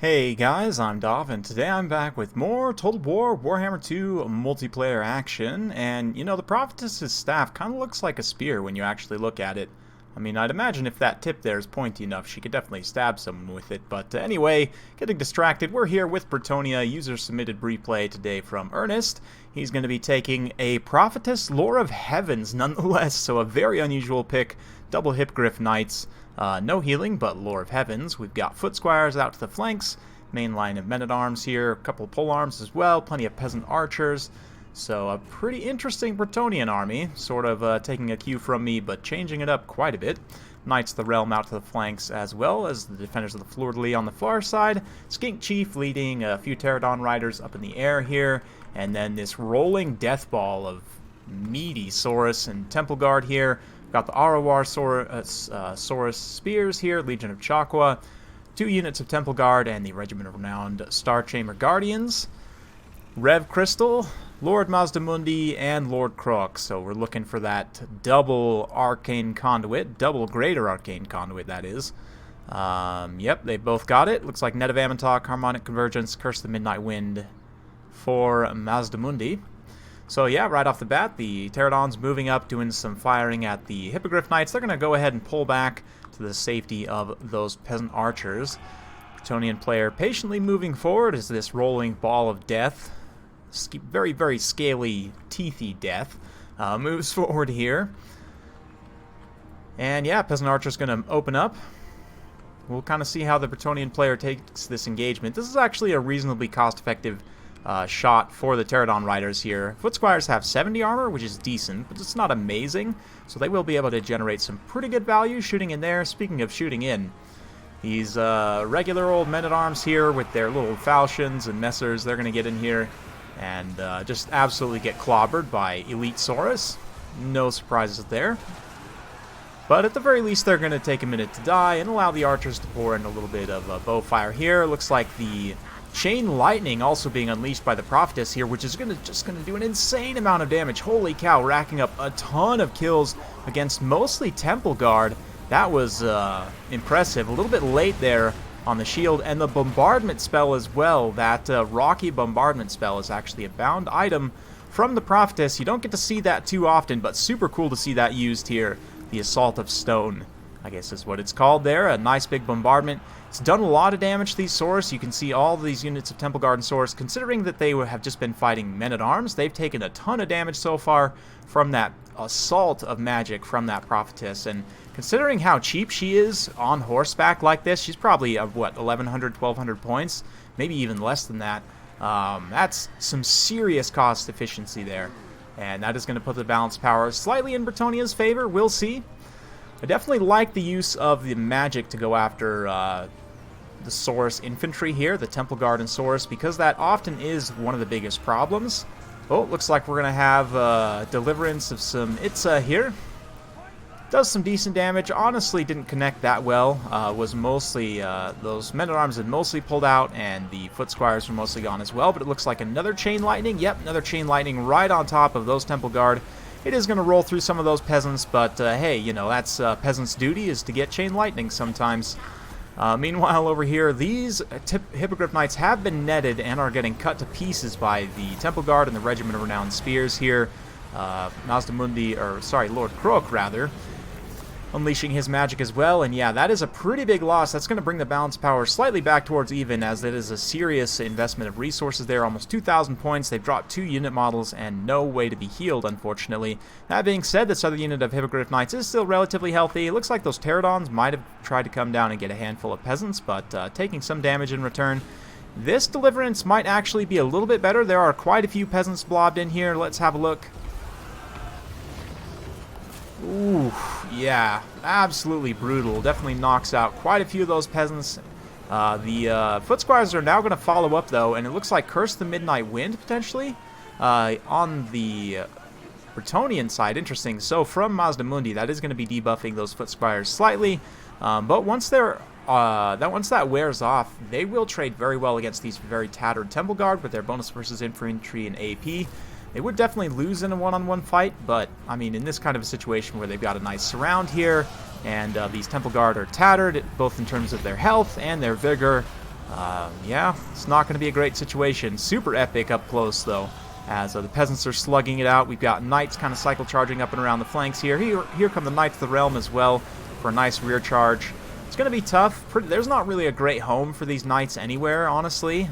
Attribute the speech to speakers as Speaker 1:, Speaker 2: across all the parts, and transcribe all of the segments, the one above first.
Speaker 1: Hey guys, I'm Dov, and today I'm back with more Total War Warhammer 2 multiplayer action, and you know, the Prophetess's staff kind of looks like a spear when you actually look at it. I mean, I'd imagine if that tip there is pointy enough, she could definitely stab someone with it, but anyway, getting distracted, we're here with Bretonnia, user-submitted replay today from Ernest. He's going to be taking a Prophetess Lore of Heavens nonetheless, so a very unusual pick, double Hippogriff Knights. No healing, but Lore of Heavens. We've got foot squires out to the flanks, main line of men-at-arms here, a couple of polearms as well, plenty of peasant archers. So a pretty interesting Bretonian army, sort of taking a cue from me, but changing it up quite a bit. Knights of the Realm out to the flanks, as well as the defenders of the Fleur-de-Lis on the far side. Skink Chief leading a few Pterodon riders up in the air here, and then this rolling death ball of meaty Saurus and Temple Guard here. Got the Arawar Saurus Spears here, Legion of Chakwa, 2 units of Temple Guard, and the Regiment of Renowned Star Chamber Guardians. Rev Crystal, Lord Mazdamundi, and Lord Croc. So we're looking for that double Arcane Conduit, double Greater Arcane Conduit, that is. Yep, they both got it. Looks like Net of Amantok, Harmonic Convergence, Curse of the Midnight Wind for Mazdamundi. So yeah, right off the bat, the Pterodons moving up, doing some firing at the Hippogriff Knights. They're going to go ahead and pull back to the safety of those peasant archers. Bretonian player patiently moving forward as this rolling ball of death, very, very scaly, teethy death, moves forward here. And yeah, peasant archer's going to open up. We'll kind of see how the Bretonian player takes this engagement. This is actually a reasonably cost-effective shot for the Pterodon riders here. Foot Squires have 70 armor, which is decent, but it's not amazing, so they will be able to generate some pretty good value shooting in there. Speaking of shooting in, these regular old men-at-arms here with their little falchions and messers, they're going to get in here and just absolutely get clobbered by Elite Saurus. No surprises there. But at the very least, they're going to take a minute to die and allow the archers to pour in a little bit of bow fire here. Looks like the Chain Lightning also being unleashed by the Prophetess here, which is just going to do an insane amount of damage. Holy cow, racking up a ton of kills against mostly Temple Guard. That was impressive. A little bit late there on the shield. And the bombardment spell as well. That rocky bombardment spell is actually a bound item from the Prophetess. You don't get to see that too often, but super cool to see that used here. The Assault of Stone, I guess is what it's called there. A nice big bombardment. It's done a lot of damage to these Saurus. You can see all of these units of Temple Guard and Saurus, considering that they have just been fighting men-at-arms, they've taken a ton of damage so far from that assault of magic from that Prophetess. And considering how cheap she is on horseback like this, she's probably of what, 1,100, 1,200 points? Maybe even less than that. That's some serious cost efficiency there. And that is going to put the balance power slightly in Bretonia's favor. We'll see. I definitely like the use of the magic to go after the Saurus infantry here, the Temple Guard and Saurus, because that often is one of the biggest problems. Oh, looks like we're going to have deliverance of some Itza here. Does some decent damage. Honestly, didn't connect that well. Was mostly, those men-at-arms had mostly pulled out, and the Foot Squires were mostly gone as well, but it looks like another Chain Lightning. Yep, another Chain Lightning right on top of those Temple Guard. It is going to roll through some of those peasants, but hey, you know, that's peasants' duty is to get Chain Lightning sometimes. Meanwhile, over here, these Hippogriff Knights have been netted and are getting cut to pieces by the Temple Guard and the Regiment of Renowned Spears here. Lord Croak, rather, unleashing his magic as well, and yeah, that is a pretty big loss. That's going to bring the balance power slightly back towards even, as it is a serious investment of resources there. Almost 2,000 points. They've dropped 2 unit models and no way to be healed, unfortunately. That being said, this other unit of Hippogriff Knights is still relatively healthy. It looks like those Pterodons might have tried to come down and get a handful of peasants, but taking some damage in return. This deliverance might actually be a little bit better. There are quite a few peasants blobbed in here. Let's have a look. Ooh, yeah, absolutely brutal. Definitely knocks out quite a few of those peasants. The Foot Squires are now going to follow up, though, and it looks like Curse the Midnight Wind, potentially, on the Bretonian side. Interesting. So, from Mazdamundi, that is going to be debuffing those Foot Squires slightly, but once that wears off, they will trade very well against these very tattered Temple Guard with their bonus versus infantry and AP. They would definitely lose in a one-on-one fight, but, I mean, in this kind of a situation where they've got a nice surround here, and these Temple Guard are tattered, both in terms of their health and their vigor, Yeah, it's not going to be a great situation. Super epic up close, though, as the peasants are slugging it out. We've got knights kind of cycle charging up and around the flanks here. Here come the Knights of the Realm as well for a nice rear charge. It's going to be tough. There's not really a great home for these knights anywhere, honestly.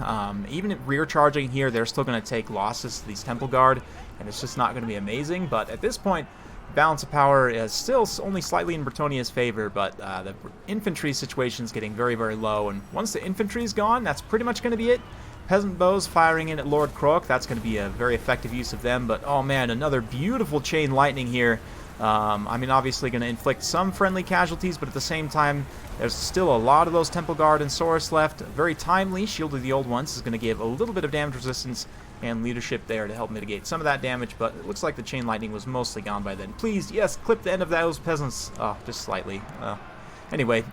Speaker 1: Even if rear charging here, they're still going to take losses to these Temple Guard, and it's just not going to be amazing. But at this point, balance of power is still only slightly in Bretonnia's favor, but the infantry situation is getting very, very low. And once the infantry is gone, that's pretty much going to be it. Peasant bows firing in at Lord Croak. That's going to be a very effective use of them. But, oh man, another beautiful chain lightning here. I mean, obviously going to inflict some friendly casualties, but at the same time, there's still a lot of those Temple Guard and Saurus left. Very timely. Shield of the Old Ones is going to give a little bit of damage resistance and leadership there to help mitigate some of that damage, but it looks like the chain lightning was mostly gone by then. Please, yes, clip the end of those peasants. Oh, just slightly. Anyway,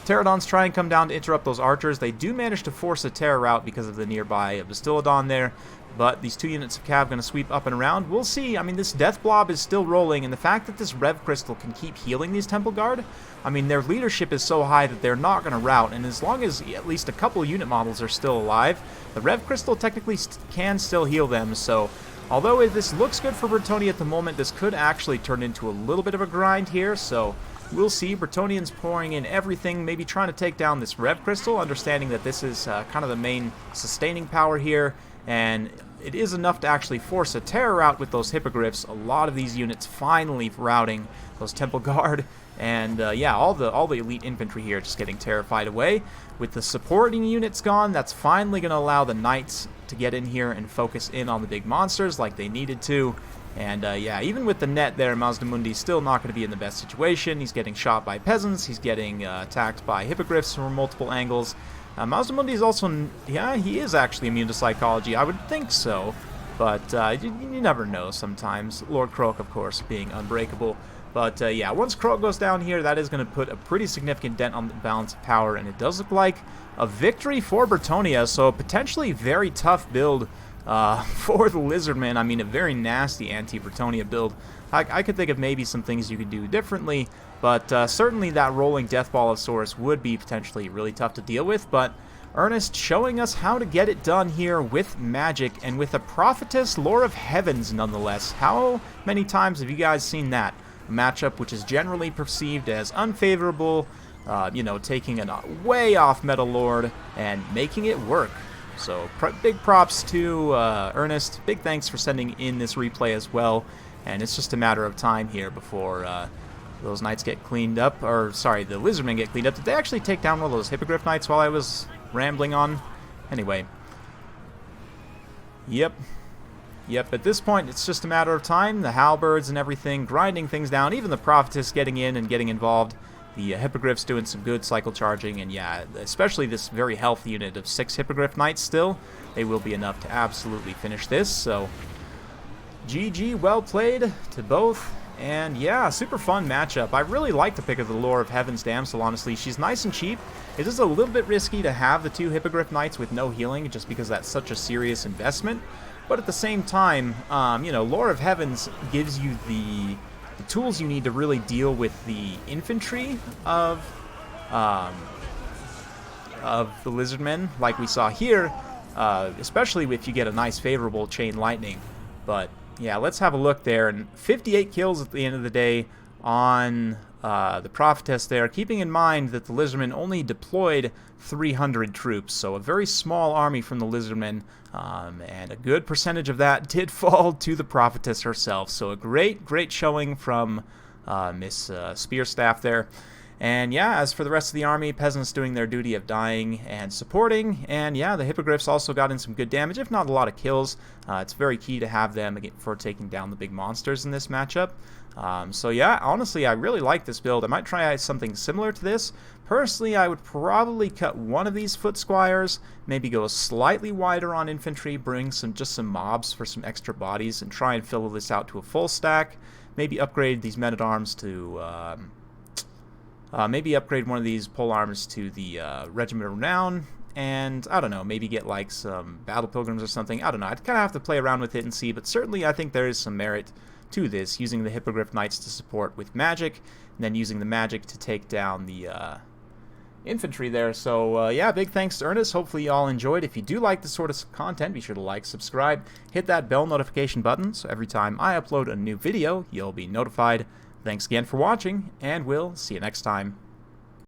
Speaker 1: Pterodons try and come down to interrupt those archers. They do manage to force a terror out because of the nearby Bastillodon there, but these 2 units of cav going to sweep up and around. We'll see. I mean, this Death Blob is still rolling, and the fact that this Rev Crystal can keep healing these Temple Guard, I mean, their leadership is so high that they're not going to rout, and as long as at least a couple unit models are still alive, the Rev Crystal technically can still heal them, so although this looks good for Bretonnia at the moment, this could actually turn into a little bit of a grind here, so we'll see. Bretonnians pouring in everything, maybe trying to take down this Rev Crystal, understanding that this is kind of the main sustaining power here, and it is enough to actually force a terror out with those Hippogriffs. A lot of these units finally routing those Temple Guard, and yeah, all the elite infantry here just getting terrified away. With the supporting units gone, that's finally going to allow the Knights to get in here and focus in on the big monsters like they needed to. And yeah, even with the net there, Mazdamundi's still not going to be in the best situation. He's getting shot by peasants. He's getting attacked by Hippogriffs from multiple angles. Mazdamundi is also, yeah, he is actually immune to psychology. I would think so, but you never know sometimes. Lord Croak, of course, being unbreakable. But yeah, once Croak goes down here, that is going to put a pretty significant dent on the balance of power, and it does look like a victory for Bretonnia, so a potentially very tough build for the Lizardmen. I mean, a very nasty anti-Bretonnia build. I could think of maybe some things you could do differently, but certainly that rolling Death Ball of Saurus would be potentially really tough to deal with, but Ernest showing us how to get it done here with magic and with a Prophetess Lore of Heavens nonetheless. How many times have you guys seen that? A matchup which is generally perceived as unfavorable, you know, taking a way off Metal Lord and making it work. So big props to Ernest. Big thanks for sending in this replay as well. And it's just a matter of time here before those Knights get cleaned up. Or, sorry, the Lizardmen get cleaned up. Did they actually take down one of those Hippogriff Knights while I was rambling on? Anyway. Yep, at this point, it's just a matter of time. The Halberds and everything grinding things down. Even the Prophetess getting in and getting involved. The Hippogriffs doing some good cycle charging. And yeah, especially this very healthy unit of 6 Hippogriff Knights still. They will be enough to absolutely finish this. So, GG, well played to both. And yeah, super fun matchup. I really like the pick of the Lore of Heaven's Damsel, honestly. She's nice and cheap. It is a little bit risky to have the 2 Hippogriff Knights with no healing, just because that's such a serious investment. But at the same time, you know, Lore of Heavens gives you the tools you need to really deal with the infantry of the Lizardmen, like we saw here, especially if you get a nice favorable chain lightning. But yeah, let's have a look there. And 58 kills at the end of the day on the Prophetess there, keeping in mind that the Lizardmen only deployed 300 troops, so a very small army from the Lizardmen, and a good percentage of that did fall to the Prophetess herself. So a great showing from Miss Spearstaff there. And yeah, as for the rest of the army, peasants doing their duty of dying and supporting. And yeah, the Hippogriffs also got in some good damage, if not a lot of kills. It's very key to have them for taking down the big monsters in this matchup. So yeah, honestly, I really like this build. I might try something similar to this. Personally, I would probably cut one of these foot squires, maybe go slightly wider on infantry, bring just some mobs for some extra bodies, and try and fill this out to a full stack. Maybe upgrade these men-at-arms to... maybe upgrade one of these polearms to the Regiment of Renown, and I don't know, maybe get like some Battle Pilgrims or something. I don't know, I'd kind of have to play around with it and see, but certainly I think there is some merit to this, using the Hippogriff Knights to support with magic, and then using the magic to take down the infantry there. So yeah, big thanks to Ernest. Hopefully you all enjoyed. If you do like this sort of content, be sure to like, subscribe, hit that bell notification button so every time I upload a new video, you'll be notified. Thanks again for watching, and we'll see you next time.